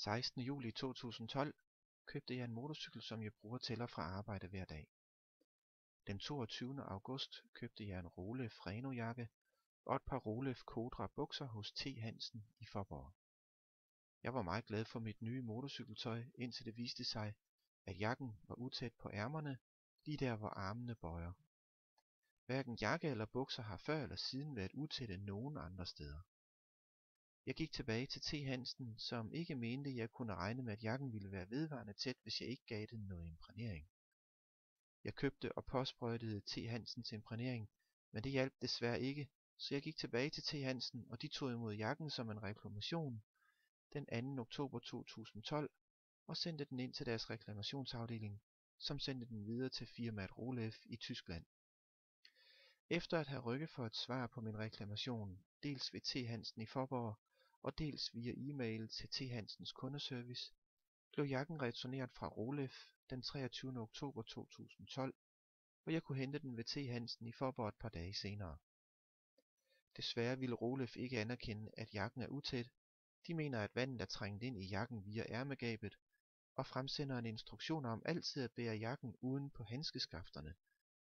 16. juli 2012 købte jeg en motorcykel, som jeg bruger til og fra arbejde hver dag. Den 22. august købte jeg en Roleff Reno-jakke og et par Roleff Codra bukser hos T. Hansen i Faaborg. Jeg var meget glad for mit nye motorcykeltøj, indtil det viste sig, at jakken var utæt på ærmerne, lige der hvor armene bøjer. Hverken jakke eller bukser har før eller siden været utætte nogen andre steder. Jeg gik tilbage til T. Hansen, som ikke mente, jeg kunne regne med, at jakken ville være vedvarende tæt, hvis jeg ikke gav den noget imprægnering. Jeg købte og påsprøjtede T. Hansens imprægnering, men det hjalp desværre ikke, så jeg gik tilbage til T. Hansen, og de tog imod jakken som en reklamation den 2. oktober 2012 og sendte den ind til deres reklamationsafdeling, som sendte den videre til firmaet Roleff i Tyskland. Efter at have rykket for et svar på min reklamation, dels ved T. Hansen i Faaborg og dels via e-mail til T. Hansens kundeservice, blev jakken returneret fra Roleff den 23. oktober 2012, og jeg kunne hente den ved T. Hansen i Faaborg et par dage senere. Desværre ville Roleff ikke anerkende, at jakken er utæt. De mener, at vandet er trængt ind i jakken via ærmegabet, og fremsender en instruktion om altid at bære jakken uden på handskeskafterne,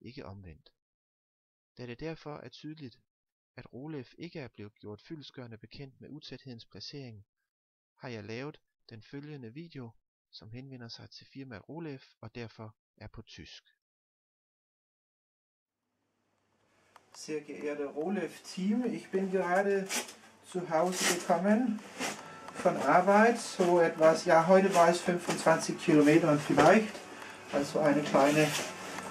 ikke omvendt. Da det derfor er tydeligt, at Roleff ikke er blevet gjort fyldestgørende bekendt med utæthedens placering, har jeg lavet den følgende video, som henvender sig til firmaet Roleff og derfor er på tysk. Sehr geehrte Roleff-Team, ich bin gerade zu Hause gekommen von Arbeit, so etwas, ja, heute war es 25 Kilometer vielleicht, also eine kleine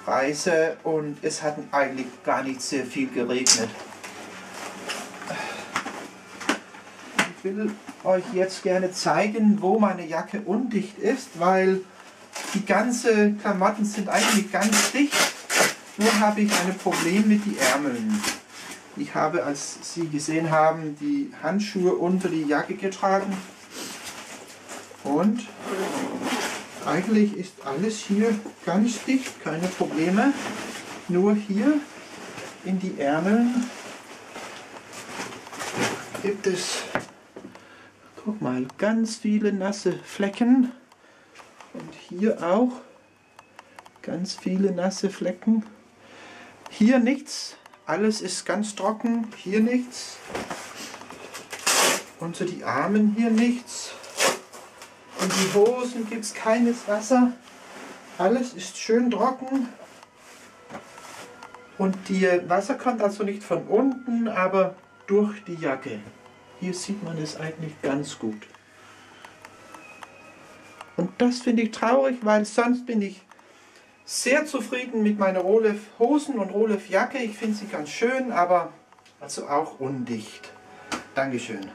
Reise, und es hat eigentlich gar nicht sehr viel geregnet. Ich will euch jetzt gerne zeigen, wo meine Jacke undicht ist, weil die ganzen Klamotten sind eigentlich ganz dicht, nur habe ich ein Problem mit den Ärmeln. Ich habe, als Sie gesehen haben, die Handschuhe unter die Jacke getragen und eigentlich ist alles hier ganz dicht, keine Probleme. Nur hier in die Ärmeln gibt es, guck mal, ganz viele nasse Flecken und hier auch ganz viele nasse Flecken. Hier nichts, alles ist ganz trocken, hier nichts. Unter die Armen hier nichts. In die Hosen gibt es keines Wasser. Alles ist schön trocken. Und das Wasser kommt also nicht von unten, aber durch die Jacke. Hier sieht man es eigentlich ganz gut. Und das finde ich traurig, weil sonst bin ich sehr zufrieden mit meiner Roleff Hosen und Roleff Jacke. Ich finde sie ganz schön, aber also auch undicht. Dankeschön.